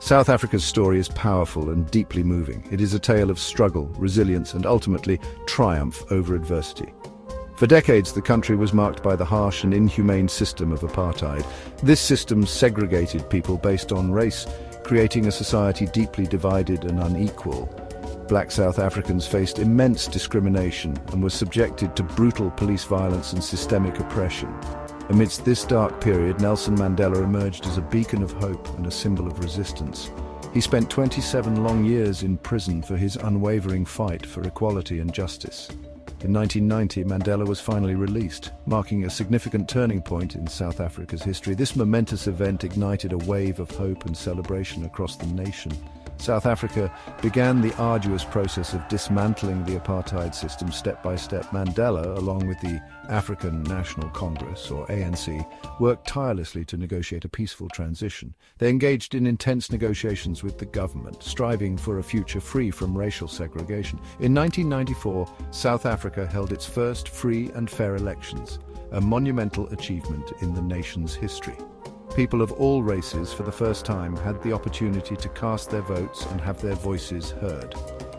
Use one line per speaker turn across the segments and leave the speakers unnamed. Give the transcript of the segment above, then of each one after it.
South Africa's story is powerful and deeply moving. It is a tale of struggle, resilience, and ultimately triumph over adversity. For decades, the country was marked by the harsh and inhumane system of apartheid. This system segregated people based on race, creating a society deeply divided and unequal. Black South Africans faced immense discrimination and were subjected to brutal police violence and systemic oppression. Amidst this dark period, Nelson Mandela emerged as a beacon of hope and a symbol of resistance. He spent 27 long years in prison for his unwavering fight for equality and justice. In 1990, Mandela was finally released, marking a significant turning point in South Africa's history. This momentous event ignited a wave of hope and celebration across the nation. South Africa began the arduous process of dismantling the apartheid system step by step. Mandela, along with the African National Congress, or ANC, worked tirelessly to negotiate a peaceful transition. They engaged in intense negotiations with the government, striving for a future free from racial segregation. In 1994, South Africa held its first free and fair elections, a monumental achievement in the nation's history. People of all races, for the first time, had the opportunity to cast their votes and have their voices heard.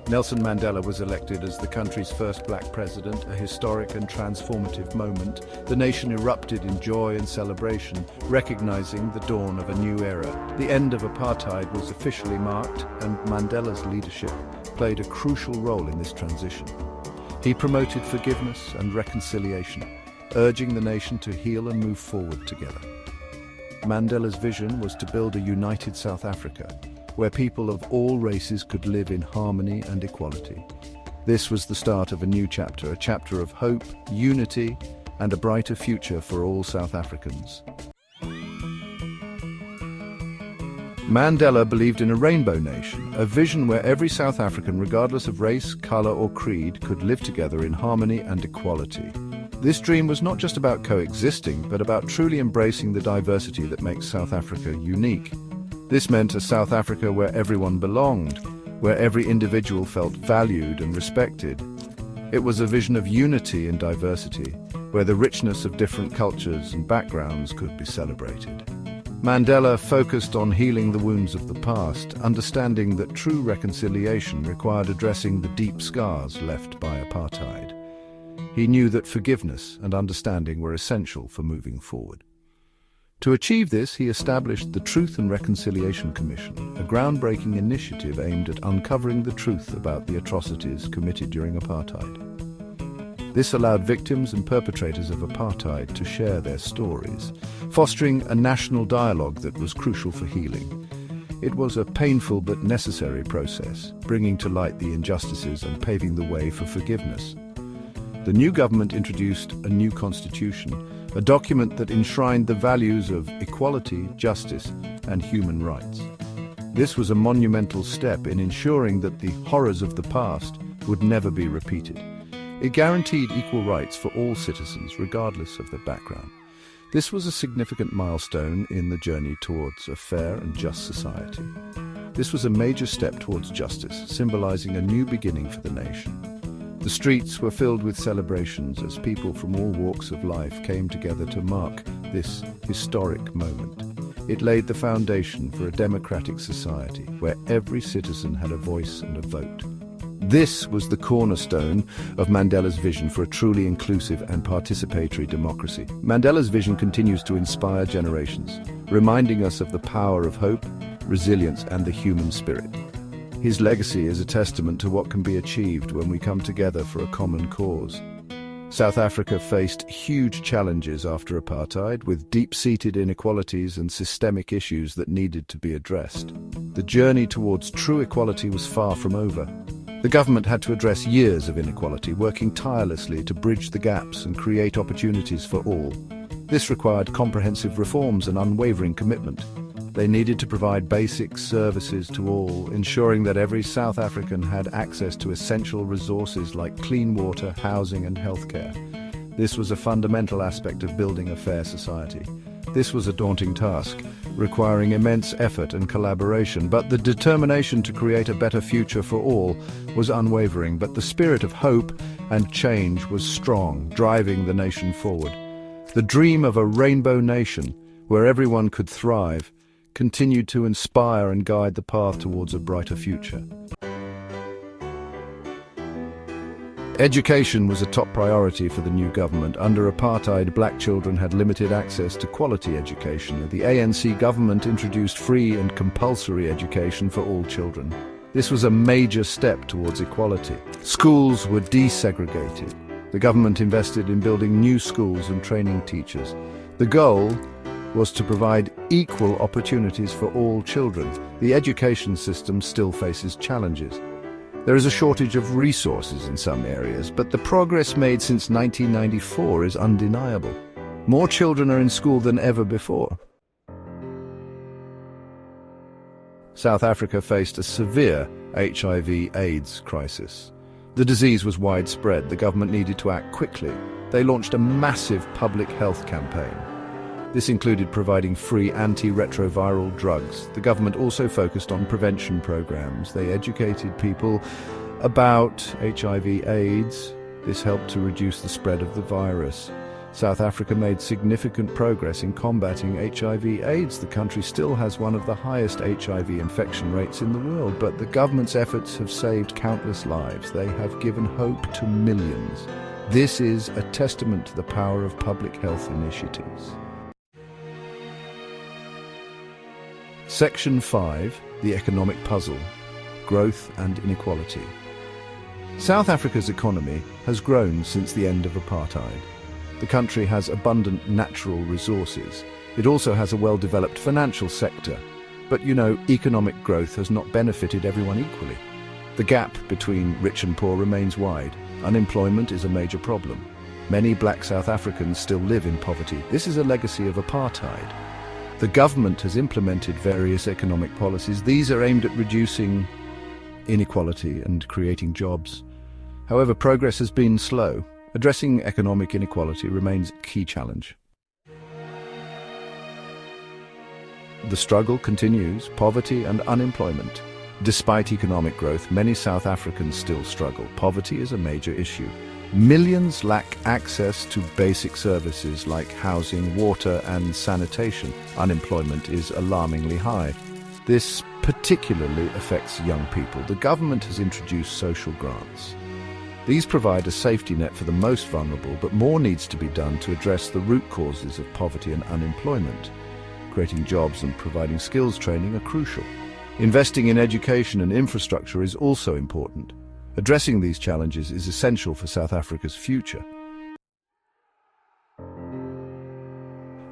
Nelson Mandela was elected as the country's first black president, a historic and transformative moment. The nation erupted in joy and celebration, recognizing the dawn of a new era. The end of apartheid was officially marked, and Mandela's leadership played a crucial role in this transition. He promoted forgiveness and reconciliation, urging the nation to heal and move forward together. Mandela's vision was to build a united South Africa, where people of all races could live in harmony and equality. This was the start of a new chapter, a chapter of hope, unity, and a brighter future for all South Africans. Mandela believed in a rainbow nation, a vision where every South African, regardless of race, color, or creed, could live together in harmony and equality. This dream was not just about coexisting, but about truly embracing the diversity that makes South Africa unique. This meant a South Africa where everyone belonged, where every individual felt valued and respected. It was a vision of unity in diversity, where the richness of different cultures and backgrounds could be celebrated. Mandela focused on healing the wounds of the past, understanding that true reconciliation required addressing the deep scars left by apartheid. He knew that forgiveness and understanding were essential for moving forward. To achieve this, he established the Truth and Reconciliation Commission, a groundbreaking initiative aimed at uncovering the truth about the atrocities committed during apartheid. This allowed victims and perpetrators of apartheid to share their stories, fostering a national dialogue that was crucial for healing. It was a painful but necessary process, bringing to light the injustices and paving the way for forgiveness. The new government introduced a new constitution, a document that enshrined the values of equality, justice, and human rights. This was a monumental step in ensuring that the horrors of the past would never be repeated. It guaranteed equal rights for all citizens, regardless of their background. This was a significant milestone in the journey towards a fair and just society. This was a major step towards justice, symbolizing a new beginning for the nation. The streets were filled with celebrations as people from all walks of life came together to mark this historic moment. It laid the foundation for a democratic society where every citizen had a voice and a vote. This was the cornerstone of Mandela's vision for a truly inclusive and participatory democracy. Mandela's vision continues to inspire generations, reminding us of the power of hope, resilience, and the human spirit. His legacy is a testament to what can be achieved when we come together for a common cause. South Africa faced huge challenges after apartheid, with deep-seated inequalities and systemic issues that needed to be addressed. The journey towards true equality was far from over. The government had to address years of inequality, working tirelessly to bridge the gaps and create opportunities for all. This required comprehensive reforms and unwavering commitment. They needed to provide basic services to all, ensuring that every South African had access to essential resources like clean water, housing, and healthcare. This was a fundamental aspect of building a fair society. This was a daunting task, requiring immense effort and collaboration, but the determination to create a better future for all was unwavering. But the spirit of hope and change was strong, driving the nation forward. The dream of a rainbow nation, where everyone could thrive, continued to inspire and guide the path towards a brighter future. Education was a top priority for the new government. Under apartheid, black children had limited access to quality education. The ANC government introduced free and compulsory education for all children. This was a major step towards equality. Schools were desegregated. The government invested in building new schools and training teachers. The goal was to provide equal opportunities for all children. The education system still faces challenges. There is a shortage of resources in some areas, but the progress made since 1994 is undeniable. More children are in school than ever before. South Africa faced a severe HIV/AIDS crisis. The disease was widespread. The government needed to act quickly. They launched a massive public health campaign. This included providing free antiretroviral drugs. The government also focused on prevention programs. They educated people about HIV/AIDS. This helped to reduce the spread of the virus. South Africa made significant progress in combating HIV/AIDS. The country still has one of the highest HIV infection rates in the world, but the government's efforts have saved countless lives. They have given hope to millions. This is a testament to the power of public health initiatives. Section 5, the economic puzzle, growth and inequality. South Africa's economy has grown since the end of apartheid. The country has abundant natural resources. It also has a well-developed financial sector. But economic growth has not benefited everyone equally. The gap between rich and poor remains wide. Unemployment is a major problem. Many black South Africans still live in poverty. This is a legacy of apartheid. The government has implemented various economic policies. These are aimed at reducing inequality and creating jobs. However, progress has been slow. Addressing economic inequality remains a key challenge. The struggle continues, poverty and unemployment. Despite economic growth, many South Africans still struggle. Poverty is a major issue. Millions lack access to basic services like housing, water and sanitation. Unemployment is alarmingly high. This particularly affects young people. The government has introduced social grants. These provide a safety net for the most vulnerable, but more needs to be done to address the root causes of poverty and unemployment. Creating jobs and providing skills training are crucial. Investing in education and infrastructure is also important. Addressing these challenges is essential for South Africa's future.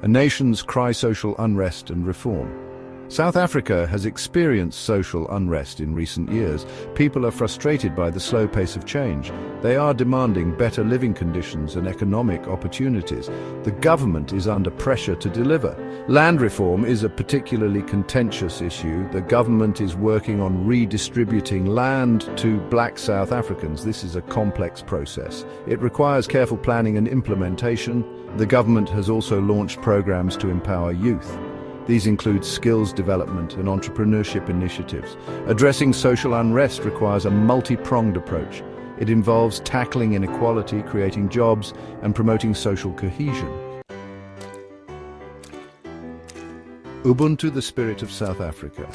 A nation's cry: social unrest and reform. South Africa has experienced social unrest in recent years. People are frustrated by the slow pace of change. They are demanding better living conditions and economic opportunities. The government is under pressure to deliver. Land reform is a particularly contentious issue. The government is working on redistributing land to black South Africans. This is a complex process. It requires careful planning and implementation. The government has also launched programs to empower youth. These include skills development and entrepreneurship initiatives. Addressing social unrest requires a multi-pronged approach. It involves tackling inequality, creating jobs, and promoting social cohesion. Ubuntu, the spirit of South Africa.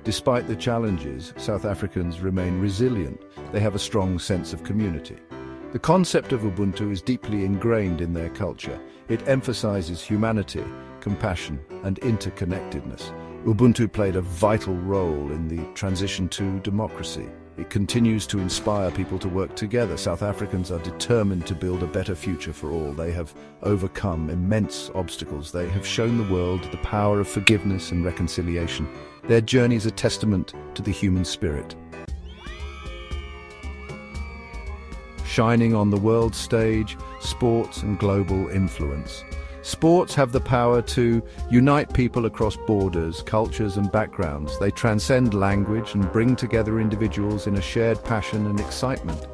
Despite the challenges, South Africans remain resilient. They have a strong sense of community. The concept of Ubuntu is deeply ingrained in their culture. It emphasizes humanity, compassion, and interconnectedness. Ubuntu played a vital role in the transition to democracy. It continues to inspire people to work together. South Africans are determined to build a better future for all. They have overcome immense obstacles. They have shown the world the power of forgiveness and reconciliation. Their journey is a testament to the human spirit. Shining on the world stage, sports and global influence. Sports have the power to unite people across borders, cultures and backgrounds. They transcend language and bring together individuals in a shared passion and excitement.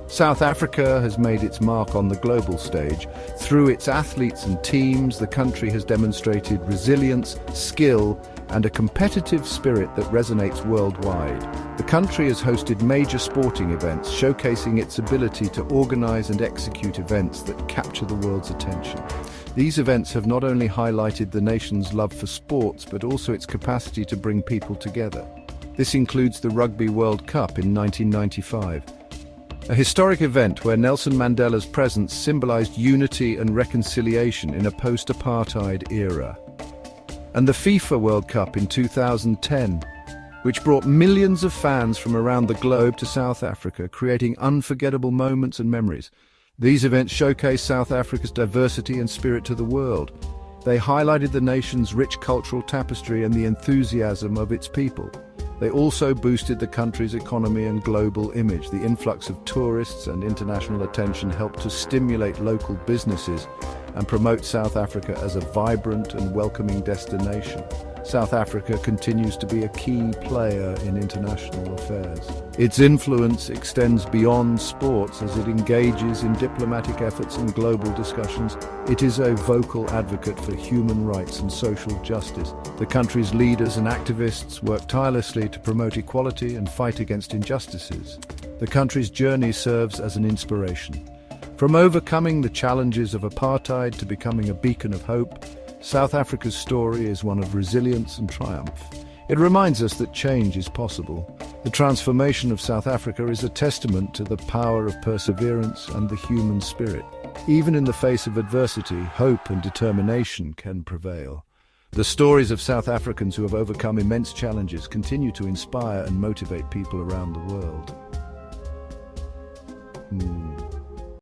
South Africa has made its mark on the global stage. Through its athletes and teams, the country has demonstrated resilience, skill, and a competitive spirit that resonates worldwide. The country has hosted major sporting events, showcasing its ability to organize and execute events that capture the world's attention. These events have not only highlighted the nation's love for sports, but also its capacity to bring people together. This includes the Rugby World Cup in 1995, a historic event where Nelson Mandela's presence symbolized unity and reconciliation in a post-apartheid era. And the FIFA World Cup in 2010, which brought millions of fans from around the globe to South Africa, creating unforgettable moments and memories. These events showcase South Africa's diversity and spirit to the world. They highlighted the nation's rich cultural tapestry and the enthusiasm of its people. They also boosted the country's economy and global image. The influx of tourists and international attention helped to stimulate local businesses and promote South Africa as a vibrant and welcoming destination. South Africa continues to be a key player in international affairs. Its influence extends beyond sports as it engages in diplomatic efforts and global discussions. It is a vocal advocate for human rights and social justice. The country's leaders and activists work tirelessly to promote equality and fight against injustices. The country's journey serves as an inspiration. From overcoming the challenges of apartheid to becoming a beacon of hope, South Africa's story is one of resilience and triumph. It reminds us that change is possible. The transformation of South Africa is a testament to the power of perseverance and the human spirit. Even in the face of adversity, hope and determination can prevail. The stories of South Africans who have overcome immense challenges continue to inspire and motivate people around the world.